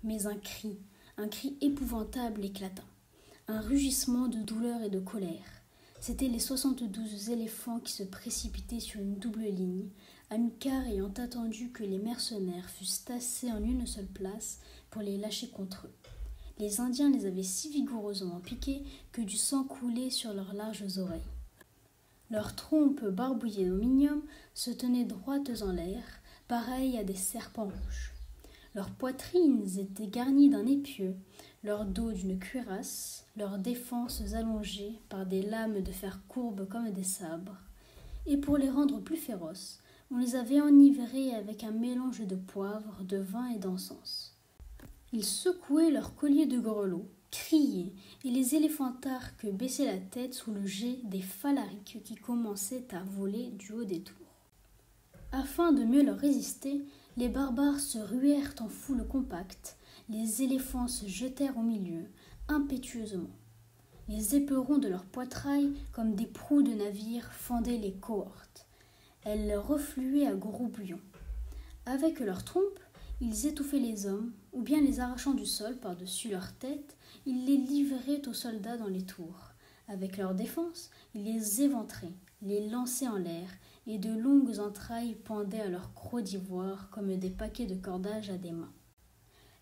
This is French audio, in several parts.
Mais un cri épouvantable éclata, un rugissement de douleur et de colère. C'étaient les 72 éléphants qui se précipitaient sur une double ligne, Hamilcar ayant attendu que les mercenaires fussent tassés en une seule place pour les lâcher contre eux. Les Indiens les avaient si vigoureusement piqués que du sang coulait sur leurs larges oreilles. Leurs trompes barbouillées d'aluminium se tenaient droites en l'air, pareilles à des serpents rouges. Leurs poitrines étaient garnies d'un épieu, leur dos d'une cuirasse, leurs défenses allongées par des lames de fer courbes comme des sabres. Et pour les rendre plus féroces, on les avait enivrés avec un mélange de poivre, de vin et d'encens. Ils secouaient leurs colliers de grelots, criaient, et les éléphantarques baissaient la tête sous le jet des phalariques qui commençaient à voler du haut des tours. Afin de mieux leur résister, les barbares se ruèrent en foule compacte, les éléphants se jetèrent au milieu, impétueusement. Les éperons de leurs poitrails, comme des proues de navires, fendaient les cohortes. Elles refluaient à gros bouillons. Avec leurs trompes, ils étouffaient les hommes, ou bien les arrachant du sol par-dessus leur tête, ils les livraient aux soldats dans les tours. Avec leur défense, ils les éventraient, les lançaient en l'air, et de longues entrailles pendaient à leurs crocs d'ivoire comme des paquets de cordage à des mains.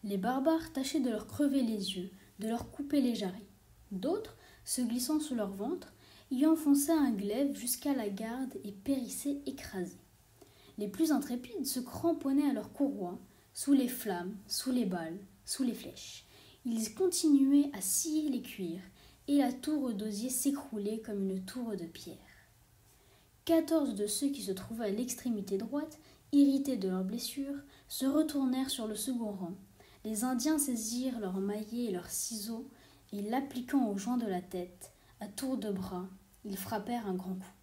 Les barbares tâchaient de leur crever les yeux, de leur couper les jarrets. D'autres, se glissant sous leur ventre, y enfonçaient un glaive jusqu'à la garde et périssaient écrasés. Les plus intrépides se cramponnaient à leurs courroies, sous les flammes, sous les balles, sous les flèches. Ils continuaient à scier les cuirs, et la tour d'osier s'écroulait comme une tour de pierre. 14 de ceux qui se trouvaient à l'extrémité droite, irrités de leurs blessures, se retournèrent sur le second rang. Les Indiens saisirent leurs maillets et leurs ciseaux, et l'appliquant aux joints de la tête, à tour de bras, ils frappèrent un grand coup.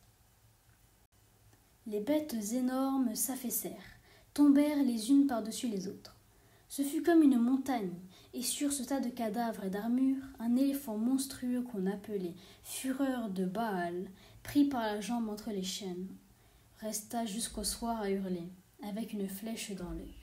Les bêtes énormes s'affaissèrent, tombèrent les unes par-dessus les autres. Ce fut comme une montagne, et sur ce tas de cadavres et d'armures, un éléphant monstrueux qu'on appelait Fureur de Baal, pris par la jambe entre les chaînes, resta jusqu'au soir à hurler, avec une flèche dans l'œil.